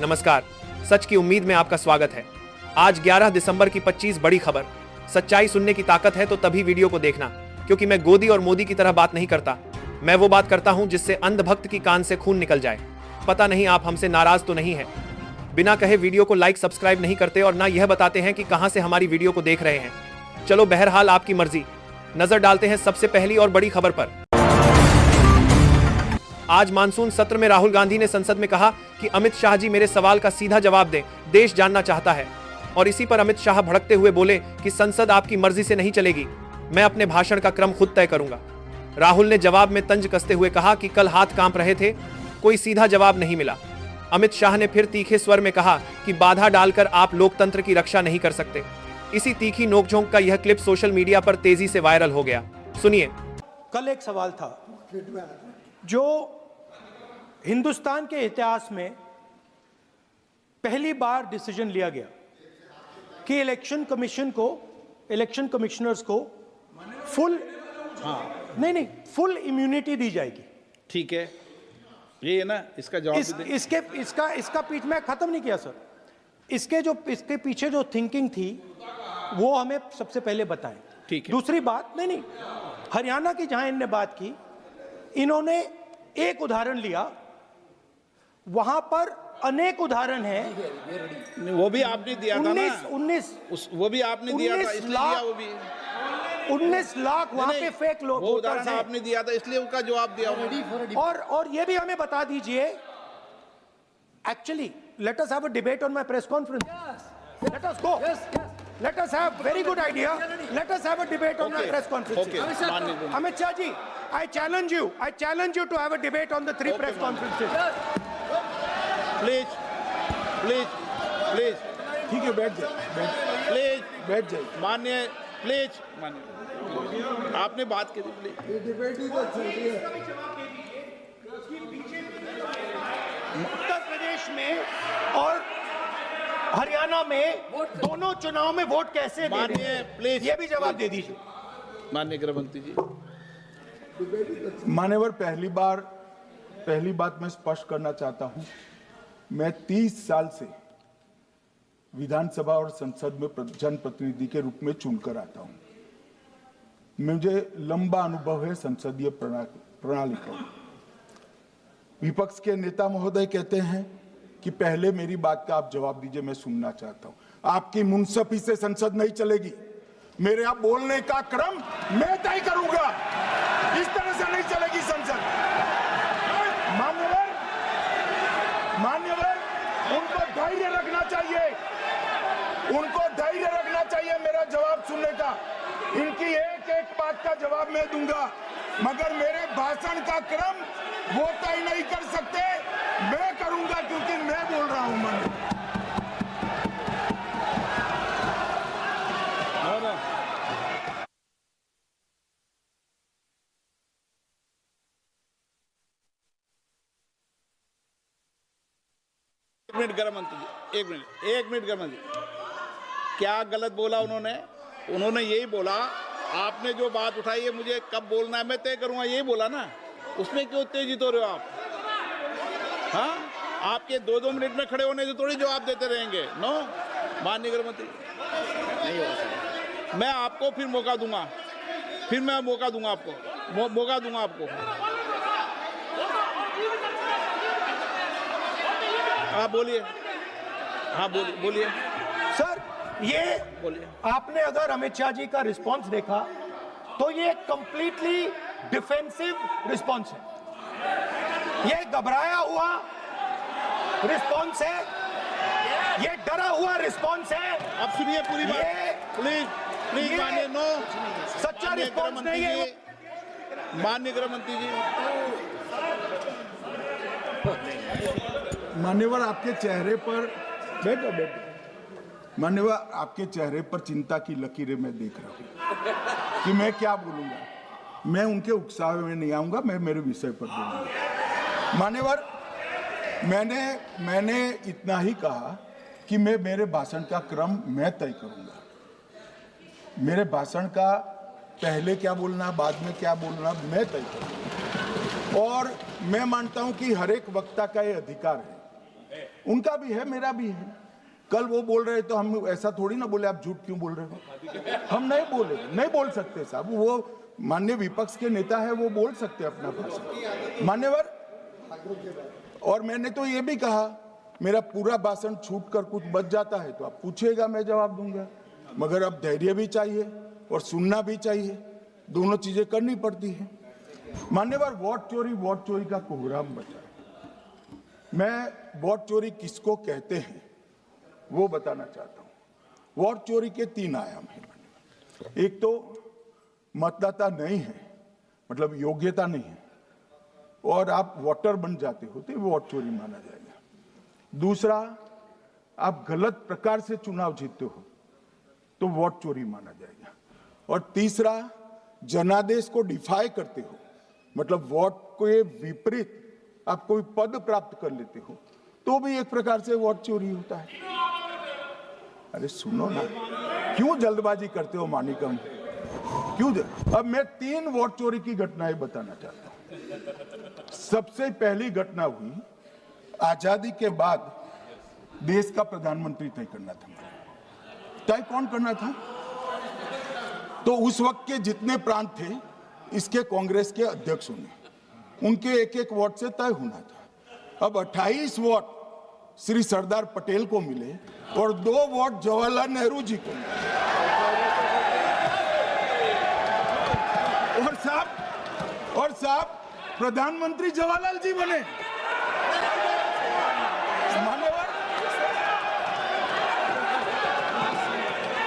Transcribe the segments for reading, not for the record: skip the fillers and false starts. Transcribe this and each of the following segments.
नमस्कार, सच की उम्मीद में आपका स्वागत है। आज 11 दिसंबर की 25 बड़ी खबर। सच्चाई सुनने की ताकत है तो तभी वीडियो को देखना, क्योंकि मैं गोदी और मोदी की तरह बात नहीं करता। मैं वो बात करता हूं जिससे अंधभक्त की कान से खून निकल जाए। पता नहीं आप हमसे नाराज तो नहीं है। बिना कहे वीडियो को लाइक सब्सक्राइब नहीं करते और ना यह बताते हैं कि कहां से हमारी वीडियो को देख रहे हैं। चलो बहरहाल आपकी मर्जी। नजर डालते हैं सबसे पहली और बड़ी खबर पर। आज मानसून सत्र में राहुल गांधी ने संसद में कहा कि अमित शाह जी मेरे सवाल का सीधा जवाब दें, देश जानना चाहता है। और इसी पर अमित शाह भड़कते हुए बोले कि संसद आपकी मर्जी से नहीं चलेगी, मैं अपने भाषण का क्रम खुद तय करूंगा। राहुल ने जवाब में तंज कसते हुए कहा कि कल हाथ कांप रहे थे, कोई सीधा जवाब नहीं मिला। अमित शाह ने फिर तीखे स्वर में कहा कि बाधा डालकर आप लोकतंत्र की रक्षा नहीं कर सकते। इसी तीखी नोकझोंक का यह क्लिप सोशल मीडिया पर तेजी से वायरल हो गया। सुनिए। कल एक सवाल था जो हिंदुस्तान के इतिहास में पहली बार डिसीजन लिया गया कि इलेक्शन कमिश्नर्स को फुल फुल इम्यूनिटी दी जाएगी। ठीक है, ये है ना, इसका जवाब इसका पीछे मैं खत्म नहीं किया सर। इसके पीछे जो थिंकिंग थी वो हमें सबसे पहले बताएं। ठीक है। दूसरी बात नहीं, हरियाणा की जहां इनने बात की, इन्होंने एक उदाहरण लिया, वहां पर अनेक उदाहरण हैं। वो भी आपने दिया था ना, 19 वो भी आपने दिया था, इसलिए दिया वो भी 19 लाख वहां पे फेक लोग, वो उदाहरण आपने दिया था, इसलिए उसका जवाब दिया। और ये भी हमें बता दीजिए, actually let us have a debate on my press conference. Let us go, let us have very good idea, let us have a debate on the press conferences. Amit Shah ji, I challenge you to have a debate on the 3 press conferences. Please ठीक है, बैठ जाइए माननीय, please माननीय, आपने बात की थी, प्लीज। ये डिबेट ही तो चल रही है। उत्तर प्रदेश में और हरियाणा में दोनों चुनाव में वोट कैसे दे रहे हैं, प्लीज ये भी जवाब दे दीजिए। माननीय गृह मंत्री जी। मान्यवर, पहली बात मैं स्पष्ट करना चाहता हूं, मैं 30 साल से विधानसभा और संसद में जनप्रतिनिधि के रूप में चुनकर आता हूं। मुझे लंबा अनुभव है संसदीय प्रणाली का। विपक्ष के नेता महोदय कहते हैं कि पहले मेरी बात का आप जवाब दीजिए, मैं सुनना चाहता हूं। आपकी मुनसफी से संसद नहीं चलेगी, मेरे आप बोलने का क्रम मैं तय करूंगा, इस तरह से नहीं चलेगी संसद। मान्यवर, उनको धैर्य रखना चाहिए, मेरा जवाब सुनने का। इनकी एक बात का जवाब मैं दूंगा, मगर मेरे भाषण का क्रम वो तय नहीं कर सकते, मैं करूंगा, क्योंकि मैं बोल रहा हूं। एक मिनट गृह मंत्री जी, एक मिनट गृह मंत्री, क्या गलत बोला उन्होंने यही बोला, आपने जो बात उठाई है मुझे कब बोलना है मैं तय करूंगा, यही बोला ना, उसमें क्यों उत्तेजित हो रहे हो आप? हाँ, आपके 2-2 मिनट में खड़े होने से थोड़ी जवाब देते रहेंगे। नो, माननीय गृह मंत्री, नहीं हो सकता। मैं आपको फिर मौका दूंगा, आपको। आप बोलिए, हाँ बोलिए सर। ये बोलिए। आपने अगर अमित शाह जी का रिस्पांस देखा तो ये कंप्लीटली डिफेंसिव रिस्पांस है, ये घबराया हुआ रिस्पांस है, ये डरा हुआ रिस्पांस है। अब सुनिए पूरी बात, प्लीज मानिए। नो, सच्चा रिस्पांस नहीं है। माननीय गृह मंत्री जी, मान्यवर, आपके चेहरे पर बैठो। मान्यवर, आपके चेहरे पर चिंता की लकीरें मैं देख रहा हूं कि मैं क्या बोलूंगा। मैं उनके उकसावे में नहीं आऊंगा, मैं मेरे विषय पर बोलूंगा। मान्यवर, मैंने इतना ही कहा कि मैं मेरे भाषण का क्रम मैं तय करूंगा। मेरे भाषण का पहले क्या बोलना, बाद में क्या बोलना, मैं तय करूंगा। और मैं मानता हूं कि हर एक वक्ता का ये अधिकार है उनका भी है, मेरा भी है। कल वो बोल रहे तो हम ऐसा थोड़ी ना बोले आप झूठ क्यों बोल रहे हो, हम नहीं बोले, नहीं बोल सकते साहब। वो माननीय विपक्ष के नेता है, वो बोल सकते अपना भाषण मान्यवर। और मैंने तो ये भी कहा, मेरा पूरा भाषण छूट कर कुछ बच जाता है तो आप पूछिएगा, मैं जवाब दूंगा। मगर अब धैर्य भी चाहिए और सुनना भी चाहिए, दोनों चीजें करनी पड़ती है। मान्यवर, वोट चोरी का कोहराम बचा। मैं वोट चोरी किसको कहते हैं वो बताना चाहता हूं। वोट चोरी के 3 आयाम हैं। एक तो मतदाता नहीं है, मतलब योग्यता नहीं है, और आप वोटर बन जाते हो तो वोट चोरी माना जाएगा। दूसरा, आप गलत प्रकार से चुनाव जीतते हो तो वोट चोरी माना जाएगा। और तीसरा, जनादेश को डिफाई करते हो, मतलब वोट के विपरीत आप कोई पद प्राप्त कर लेते हो तो भी एक प्रकार से वोट चोरी होता है। अरे सुनो ना, क्यों जल्दबाजी करते हो मानिकम, क्यों? अब मैं 3 वोट चोरी की घटनाएं बताना चाहता हूं। सबसे पहली घटना हुई, आजादी के बाद देश का प्रधानमंत्री तय करना था। तय कौन करना था? तो उस वक्त के जितने प्रांत थे, इसके कांग्रेस के अध्यक्षों ने, उनके एक एक वोट से तय होना था। अब 28 वोट श्री सरदार पटेल को मिले और 2 वोट जवाहरलाल नेहरू जी को मिले। और साहब प्रधानमंत्री जवाहरलाल जी बने।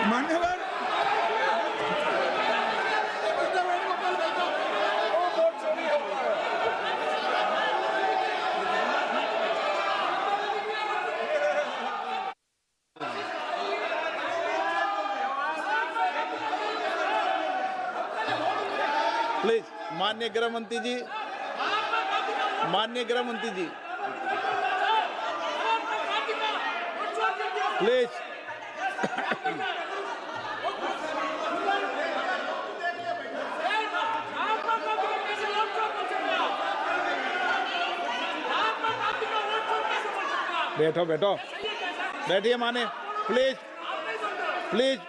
मान्यवर, प्लीज, माननीय गृह मंत्री जी, माननीय गृह मंत्री जी, प्लीज। बैठो बैठो, बैठिए माने, प्लीज प्लीज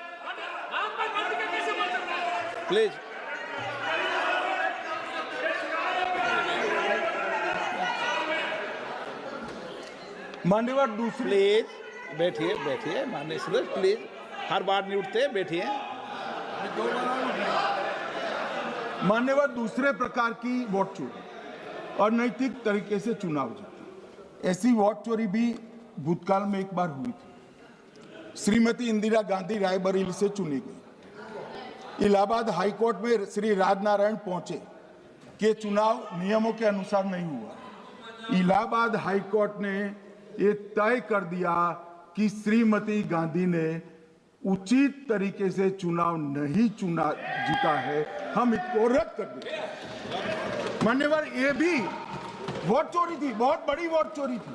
प्लीज। मान्यवर, दूसरी, प्लीज बैठिए बैठिए माननीय सदस्य, प्लीज, हर बार नहीं उठते, बैठिए। मान्यवर, दूसरे प्रकार की वोट चोरी और नैतिक तरीके से चुनाव जीतना, ऐसी वोट चोरी भी भूतकाल में एक बार हुई थी। श्रीमती इंदिरा गांधी रायबरेली से चुनी गई। इलाहाबाद हाईकोर्ट में श्री राजनारायण पहुंचे कि चुनाव नियमों के अनुसार नहीं हुआ। इलाहाबाद हाईकोर्ट ने ये तय कर दिया कि श्रीमती गांधी ने उचित तरीके से चुनाव नहीं जीता है, हम इसको रद्द कर देते। मान्यवर, ये भी वोट चोरी थी, बहुत बड़ी वोट चोरी थी।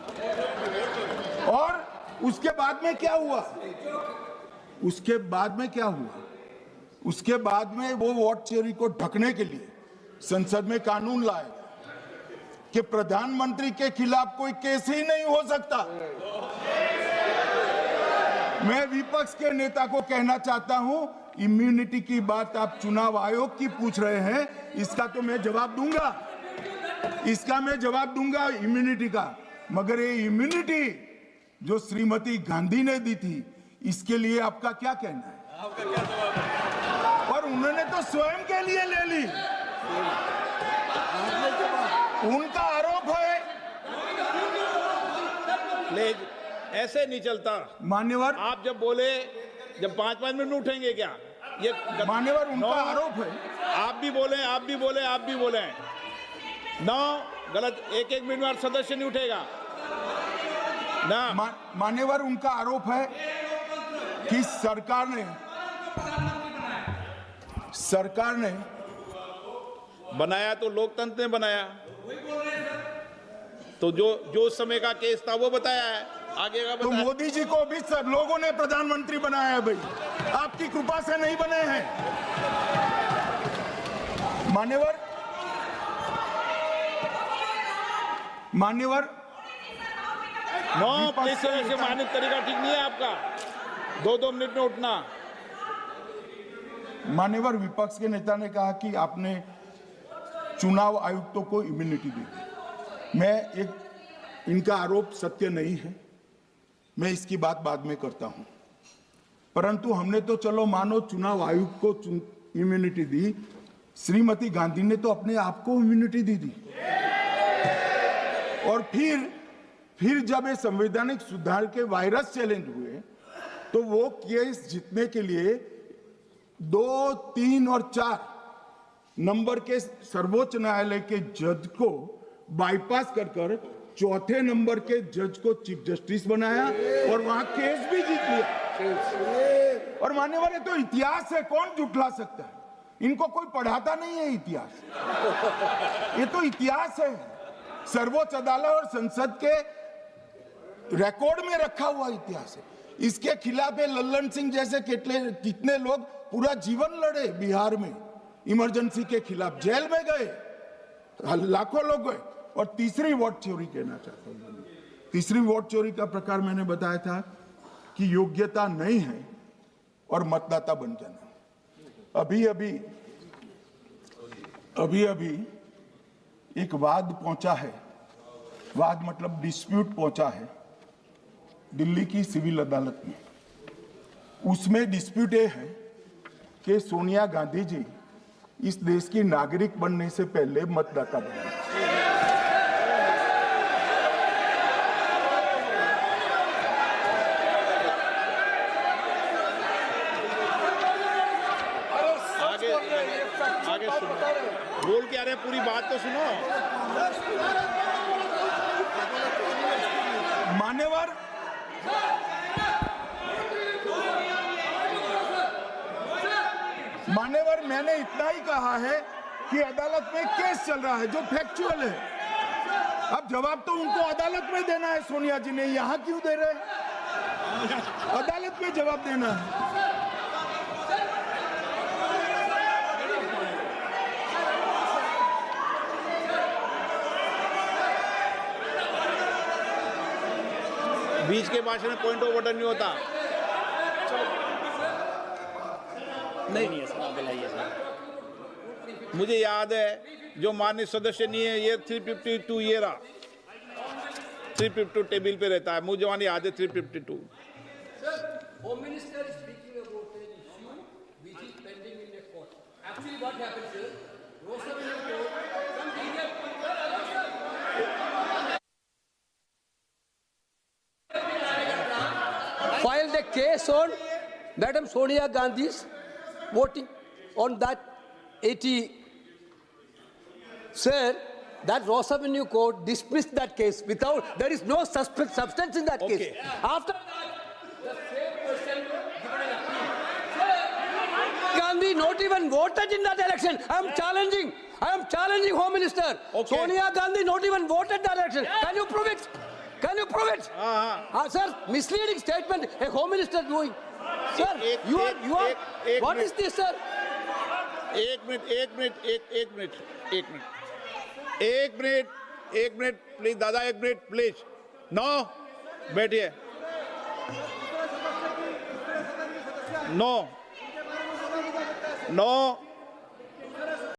और उसके बाद में क्या हुआ? उसके बाद में वो वोट चोरी को ढकने के लिए संसद में कानून लाए कि प्रधानमंत्री के खिलाफ कोई केस ही नहीं हो सकता। मैं विपक्ष के नेता को कहना चाहता हूं, इम्यूनिटी की बात आप चुनाव आयोग की पूछ रहे हैं, इसका तो मैं जवाब दूंगा, इम्यूनिटी का। मगर ये इम्यूनिटी जो श्रीमती गांधी ने दी थी, इसके लिए आपका क्या कहना है? और उन्होंने तो स्वयं के लिए ले ली। उनका आरोप है। प्लीज, ऐसे नहीं चलता मान्यवर, आप जब बोले, जब 5-5 मिनट में उठेंगे क्या? ये मान्यवर, उनका आरोप है। आप भी बोले नौ गलत, 1-1 मिनट में सदस्य नहीं उठेगा ना। मान्यवर, उनका आरोप है कि सरकार ने बनाया तो लोकतंत्र ने बनाया, तो जो समय का केस था वो बताया है, आगे का तो मोदी जी को भी सब लोगों ने प्रधानमंत्री बनाया है भाई, आपकी कृपा से नहीं बने हैं। मान्यवर, नो विपक्ष इस के तरह से नेता- मानित तरीका ठीक नहीं है आपका, 2-2 मिनट में उठना। मान्यवर विपक्ष के नेता ने कहा कि आपने चुनाव आयुक्तों को इम्यूनिटी दी। इनका आरोप सत्य नहीं है, मैं इसकी बात बाद में करता हूं, परंतु हमने तो चलो मानो चुनाव आयुक्त को इम्यूनिटी दी, श्रीमती गांधी ने तो अपने आप को इम्यूनिटी दी। और फिर जब ये संवैधानिक सुधार के वायरस चैलेंज हुए तो वो केस जीतने के लिए 2, 3 और 4 नंबर के सर्वोच्च न्यायालय के जज को बाईपास कर चौथे नंबर के जज को चीफ जस्टिस बनाया और वहां केस भी जीत लिया। और मान्यवर ये तो इतिहास है, कौन जुटला सकता है? इनको कोई पढ़ाता नहीं है इतिहास, ये तो इतिहास है, सर्वोच्च अदालत और संसद के रिकॉर्ड में रखा हुआ इतिहास है। इसके खिलाफ लल्लन सिंह जैसे कितने लोग पूरा जीवन लड़े बिहार में, इमरजेंसी के खिलाफ जेल में गए, लाखों लोग गए। और तीसरी वोट चोरी कहना चाहता हूं, तीसरी वोट चोरी का प्रकार मैंने बताया था कि योग्यता नहीं है और मतदाता बन जाना। अभी एक वाद पहुंचा है, वाद मतलब डिस्प्यूट पहुंचा है दिल्ली की सिविल अदालत में। उसमें डिस्प्यूट ये है कि सोनिया गांधी जी इस देश की नागरिक बनने से पहले मतदाता बने। आगे सुनो, बोल क्या रहे, पूरी बात तो सुनो। मान्यवर मैंने इतना ही कहा है कि अदालत में केस चल रहा है जो फैक्चुअल है। अब जवाब तो उनको अदालत में देना है, सोनिया जी ने यहां क्यों दे रहे हैं? अदालत में जवाब देना है। बीच के भाषण में पॉइंट ऑफ ऑर्डर नहीं होता। नहीं है सर, आप बुलाइए सर। मुझे याद है जो माननीय सदस्य नहीं है, ये 352 ये रहा, 352 टेबल पे रहता है, मुझे जवान याद है 352। Home Minister is speaking about an issue which is pending in the court. Actually, what happens is, Rosabella court, some legal filed a case on Madam Sonia Gandhi's voting on that 80. Sir, that Ross Avenue court dismissed that case without, there is no substance in that case. After that, the same person given an appeal. Gandhi not even voted in that election. I am challenging Home Minister. Okay. Sonia Gandhi not even voted that election. Can you prove it? Can you prove it? Sir, misleading statement a Home Minister doing. Sir, you are. What is this, sir? एक minute please दादा, एक minute please. No, बैठिए। No